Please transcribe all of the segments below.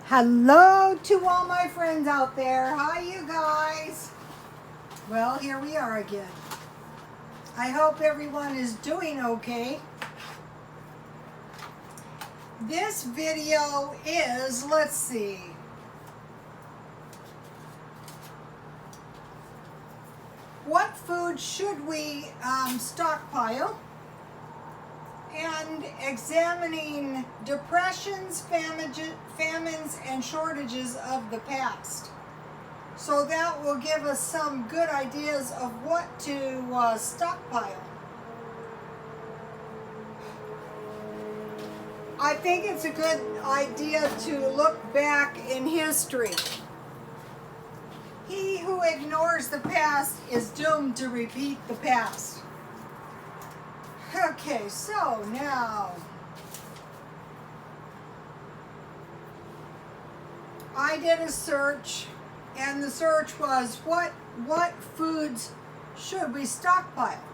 Hello to all my friends out there. Hi, you guys. Well, here we are again. I hope everyone is doing okay. This video is, let's see. What food should we stockpile? And examining depressions, famines, and shortages of the past. So that will give us some good ideas of what to stockpile. I think it's a good idea to look back in history. He who ignores the past is doomed to repeat the past. Okay, so now I did a search, and the search was what foods should we stockpile?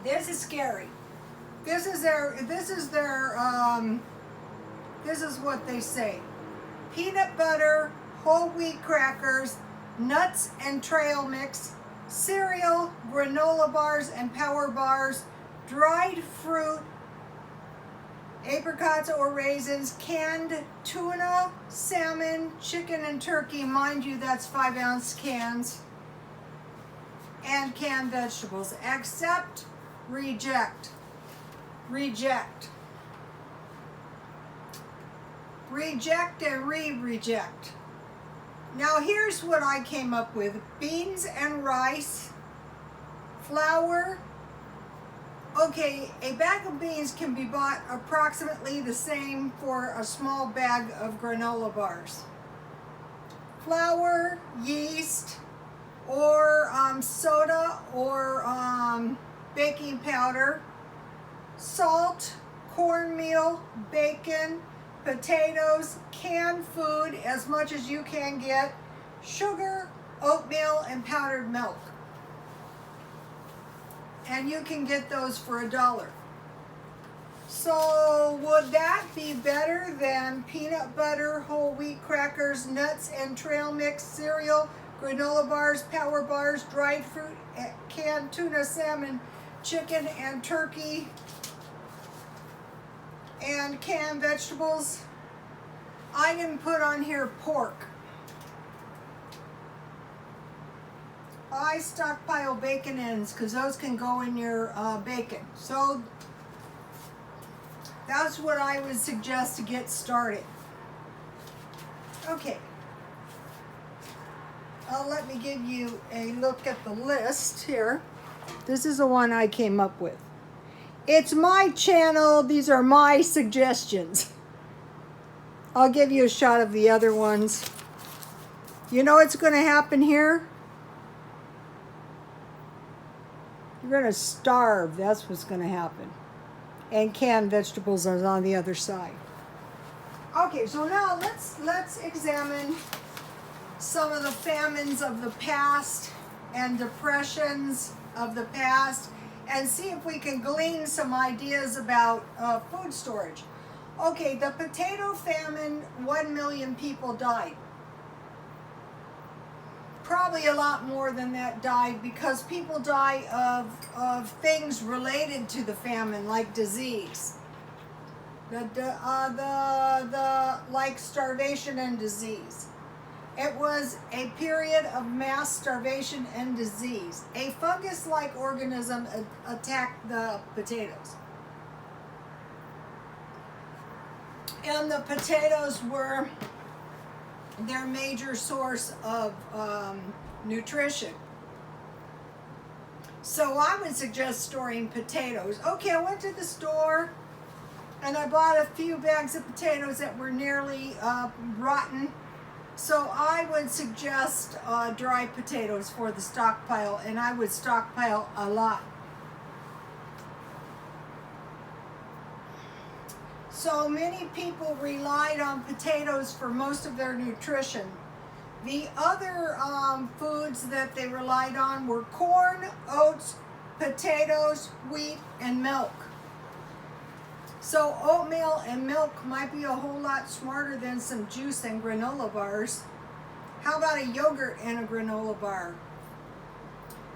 This is scary. This is what they say. Peanut butter, whole wheat crackers, nuts and trail mix, cereal, granola bars and power bars, dried fruit, apricots or raisins, canned tuna, salmon, chicken and turkey, mind you that's 5-ounce cans, and canned vegetables. Accept, reject, reject, reject and reject. Now here's what I came up with. Beans and rice, flour. Okay, a bag of beans can be bought approximately the same for a small bag of granola bars. Flour, yeast, or soda, or baking powder, salt, cornmeal, bacon, potatoes, canned food, as much as you can get, sugar, oatmeal, and powdered milk. And you can get those for $1. So would that be better than peanut butter, whole wheat crackers, nuts and trail mix, cereal, granola bars, power bars, dried fruit, canned tuna, salmon, chicken and turkey, and canned vegetables? I didn't put on here pork. I stockpile bacon ends because those can go in your bacon. So that's what I would suggest to get started. Okay. Let me give you a look at the list here. This is the one I came up with. It's my channel. These are my suggestions. I'll give you a shot of the other ones. You know what's going to happen here? You're going to starve. That's what's going to happen. And canned vegetables are on the other side. Okay, so now let's examine some of the famines of the past and depressions of the past, and see if we can glean some ideas about food storage. Okay, the potato famine, 1 million people died. Probably a lot more than that died because people die of things related to the famine, like disease. Like starvation and disease. It was a period of mass starvation and disease. A fungus-like organism attacked the potatoes. And the potatoes were their major source of nutrition. So I would suggest storing potatoes. Okay, I went to the store and I bought a few bags of potatoes that were nearly rotten. So I would suggest dried potatoes for the stockpile, and I would stockpile a lot. So many people relied on potatoes for most of their nutrition. The other foods that they relied on were corn, oats, potatoes, wheat, and milk. So oatmeal and milk might be a whole lot smarter than some juice and granola bars. How about a yogurt and a granola bar?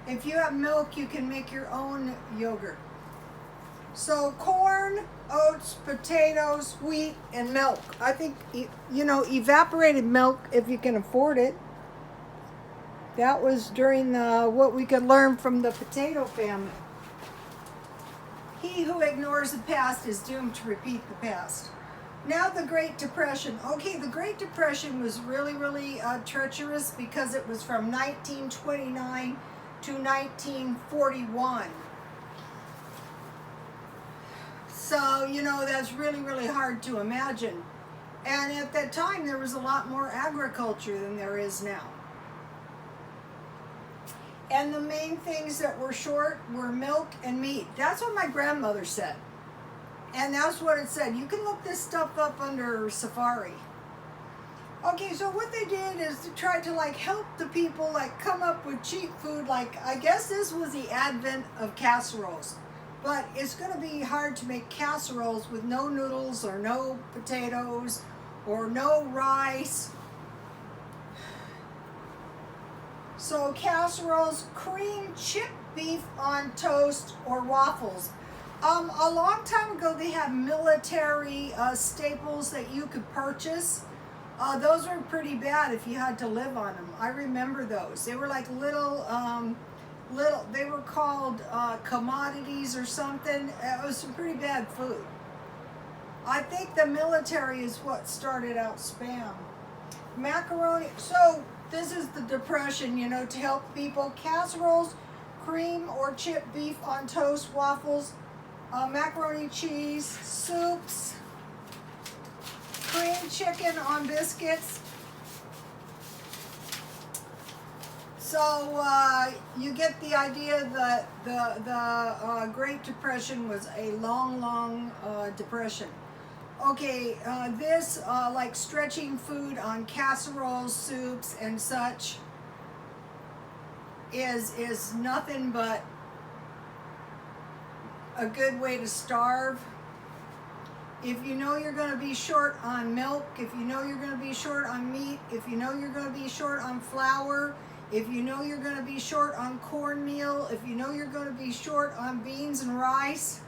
If you have milk, you can make your own yogurt. So corn, oats, potatoes, wheat, and milk. I think, evaporated milk, if you can afford it. That was during what we could learn from the potato famine. He who ignores the past is doomed to repeat the past. Now the Great Depression. Okay, the Great Depression was really, really treacherous because it was from 1929 to 1941. So, that's really, really hard to imagine. And at that time, there was a lot more agriculture than there is now. And the main things that were short were milk and meat. That's what my grandmother said. And that's what it said. You can look this stuff up under Safari. Okay, so what they did is to try to help the people come up with cheap food. I guess this was the advent of casseroles. But it's going to be hard to make casseroles with no noodles or no potatoes or no rice. So casseroles, cream chip beef on toast or waffles. A long time ago, they had military staples that you could purchase. Those were pretty bad if you had to live on them. I remember those. They were like little, they were called commodities or something. It was some pretty bad food. I think the military is what started out Spam. Macaroni. So this is the Depression, to help people. Casseroles, cream or chip beef on toast, waffles, macaroni cheese, soups, cream chicken on biscuits. So you get the idea that the Great Depression was a long, long depression. Okay, this like stretching food on casseroles, soups, and such is nothing but a good way to starve. If you know you're going to be short on milk, if you know you're going to be short on meat, if you know you're going to be short on flour, if you know you're going to be short on cornmeal, if you know you're going to be short on beans and rice,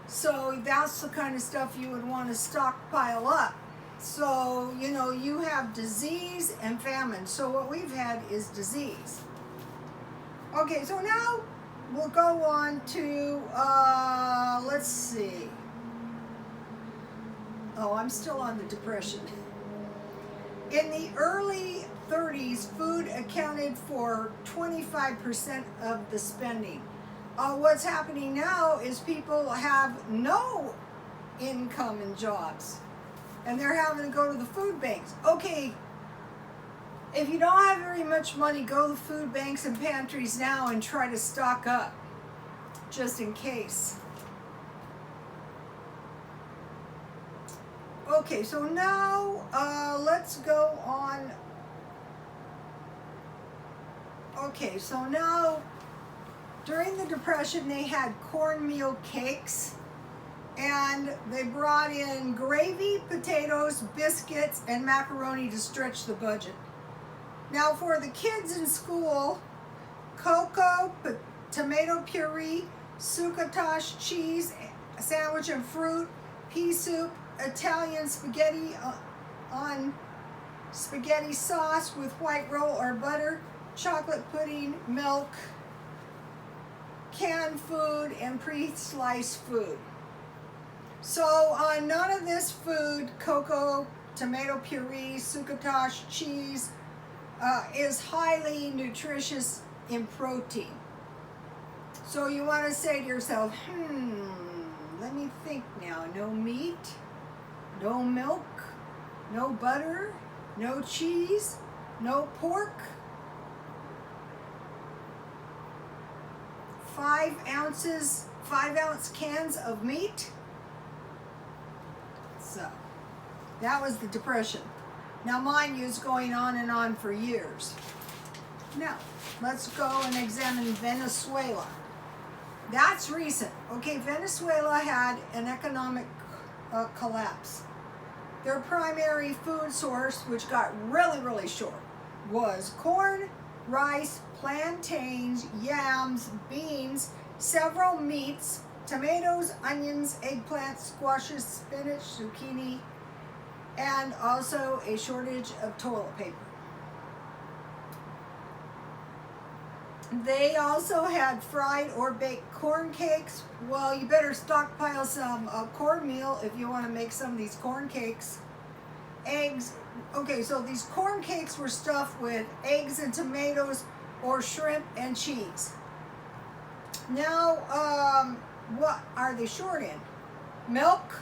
so that's the kind of stuff you would want to stockpile up. So, you have disease and famine. So what we've had is disease. Okay, so now we'll go on to, let's see. Oh, I'm still on the Depression. In the early 30s, food accounted for 25% of the spending. What's happening now is people have no income and jobs, and they're having to go to the food banks. Okay, if you don't have very much money, go to the food banks and pantries now and try to stock up, just in case. Okay, so now let's go on. Okay, so now during the Depression they had cornmeal cakes, and they brought in gravy, potatoes, biscuits, and macaroni to stretch the budget. Now for the kids in school, cocoa, tomato puree, succotash cheese, sandwich and fruit, pea soup, Italian spaghetti on spaghetti sauce with white roll or butter, chocolate pudding, milk, canned food, and pre-sliced food. So none of this food, cocoa, tomato puree, succotash cheese, is highly nutritious in protein. So you want to say to yourself, let me think now. No meat, no milk, no butter, no cheese, no pork, 5-ounce cans of meat. So that was the Depression. Now mind you, it's going on and on for years. Now let's go and examine Venezuela. That's recent. Okay, Venezuela had an economic collapse. Their primary food source, which got really, really short, was corn, rice, plantains, yams, beans, several meats, tomatoes, onions, eggplants, squashes, spinach, zucchini, and also a shortage of toilet paper. They also had fried or baked corn cakes. Well, you better stockpile some cornmeal if you want to make some of these corn cakes. Eggs. Okay, so these corn cakes were stuffed with eggs and tomatoes or shrimp and cheese. Now, what are they short in? Milk,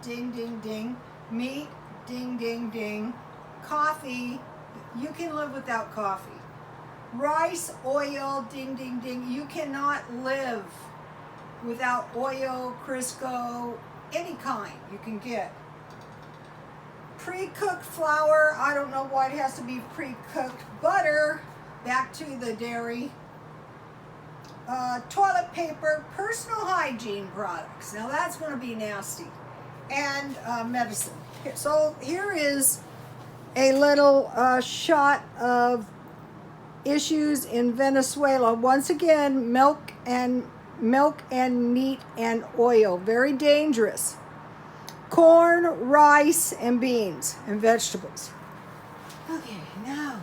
ding, ding, ding. Meat, ding, ding, ding. Coffee, you can live without coffee. Rice, oil, ding, ding, ding. You cannot live without oil, Crisco, any kind you can get. Pre-cooked flour, I don't know why it has to be pre-cooked. Butter, back to the dairy. Toilet paper, personal hygiene products. Now that's going to be nasty. And medicine. So here is a little shot of issues in Venezuela. Once again, milk and meat and oil, very dangerous. Corn, rice, and beans and vegetables. Okay, now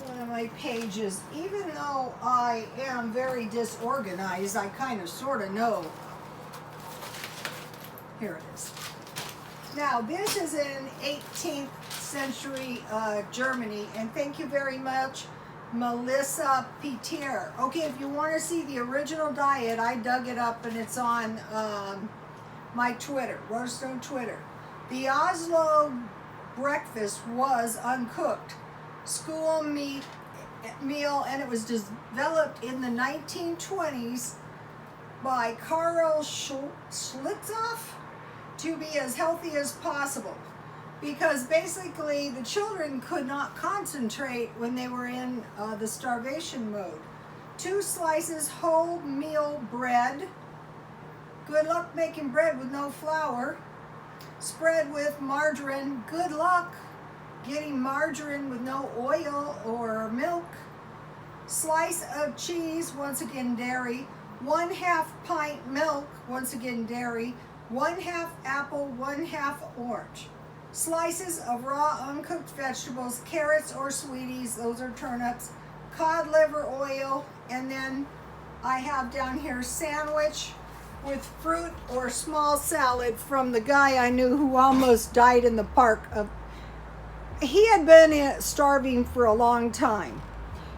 one of my pages, even though I am very disorganized, I kind of sort of know. Here it is. Now, this is in 18th century Germany, and thank you very much, Melissa Peter. Okay, if you want to see the original diet, I dug it up, and it's on my Twitter, Rosestone Twitter. The Oslo breakfast was uncooked school meal, and it was developed in the 1920s by Karl Schlitzoff to be as healthy as possible, because basically the children could not concentrate when they were in the starvation mode. 2 slices wholemeal bread. Good luck making bread with no flour. Spread with margarine. Good luck getting margarine with no oil or milk. Slice of cheese, once again dairy. 1/2 pint milk, once again dairy. 1/2 apple, 1/2 orange. Slices of raw uncooked vegetables, carrots or sweeties, those are turnips. Cod liver oil, and then I have down here sandwich with fruit or small salad from the guy I knew who almost died in the park. He had been starving for a long time.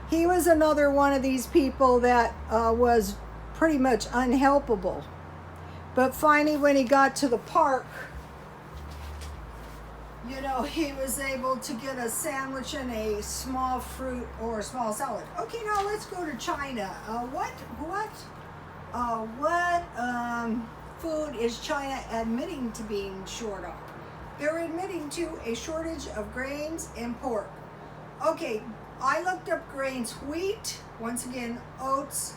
He was another one of these people that was pretty much unhelpable. But finally, when he got to the park, you know, he was able to get a sandwich and a small fruit or a small salad. Okay, now let's go to China. What food is China admitting to being short of? They're admitting to a shortage of grains and pork. Okay, I looked up grains. Wheat, once again, oats,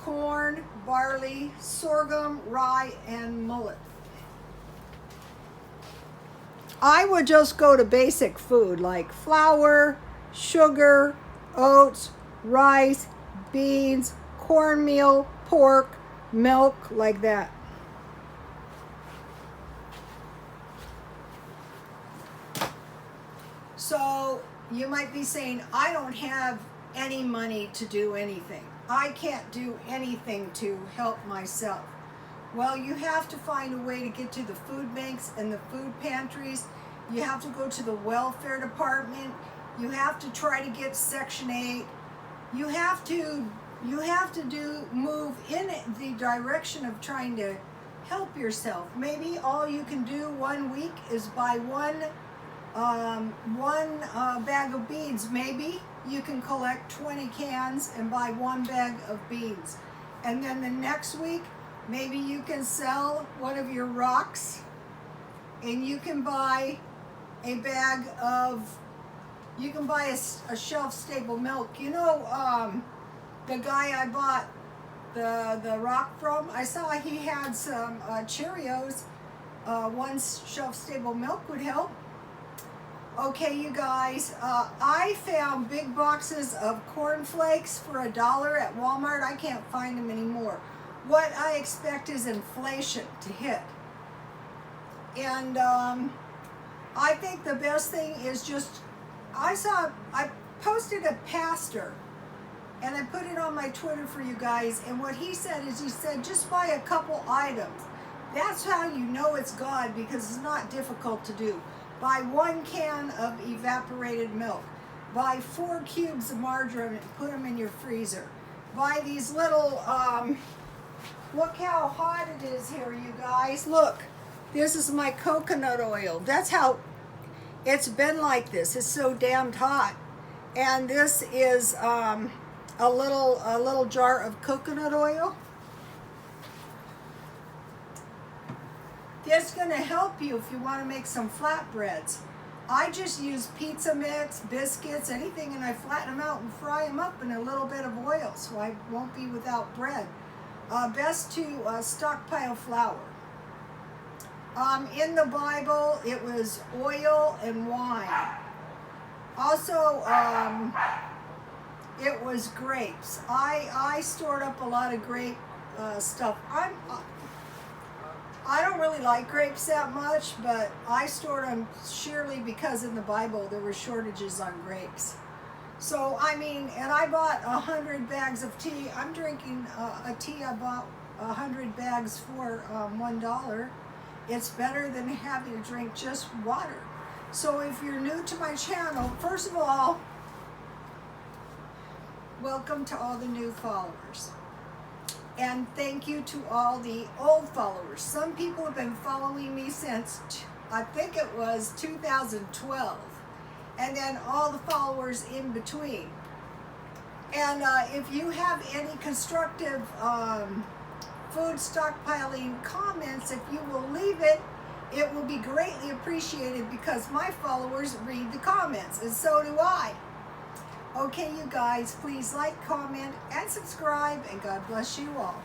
corn, barley, sorghum, rye, and millet. I would just go to basic food like flour, sugar, oats, rice, beans, cornmeal, pork, milk, like that. So you might be saying, I don't have any money to do anything. I can't do anything to help myself. Well, you have to find a way to get to the food banks and the food pantries. You have to go to the welfare department. You have to try to get Section 8. You have to move in the direction of trying to help yourself. Maybe all you can do 1 week is buy one bag of beans. Maybe you can collect 20 cans and buy 1 bag of beans. And then the next week, maybe you can sell one of your rocks and you can buy a bag of, you can buy a shelf-stable milk. You know, the guy I bought the rock from, I saw he had some Cheerios. One shelf-stable milk would help. Okay, you guys, I found big boxes of cornflakes for $1 at Walmart. I can't find them anymore. What I expect is inflation to hit. And I think the best thing is just, I posted a pastor, and I put it on my Twitter for you guys, and what he said is, he said, just buy a couple items. That's how you know it's God, because it's not difficult to do. Buy 1 can of evaporated milk. Buy 4 cubes of margarine and put them in your freezer. Buy these little, look how hot it is here, you guys. Look, this is my coconut oil. That's how it's been like this. It's so damned hot. And this is a little jar of coconut oil. It's going to help you if you want to make some flatbreads. I just use pizza mix, biscuits, anything, and I flatten them out and fry them up in a little bit of oil, so I won't be without bread. Best to stockpile flour. In the Bible, it was oil and wine. Also, it was grapes. I stored up a lot of grape stuff. I don't really like grapes that much, but I stored them surely because in the Bible there were shortages on grapes. So, I mean, and I bought 100 bags of tea. I'm drinking a tea I bought 100 bags for $1. It's better than having to drink just water. So if you're new to my channel, first of all, welcome to all the new followers. And thank you to all the old followers. Some people have been following me since, I think it was 2012. And then all the followers in between. And if you have any constructive food stockpiling comments, if you will leave it, it will be greatly appreciated, because my followers read the comments, and so do I. Okay, you guys, please like, comment, and subscribe, and God bless you all.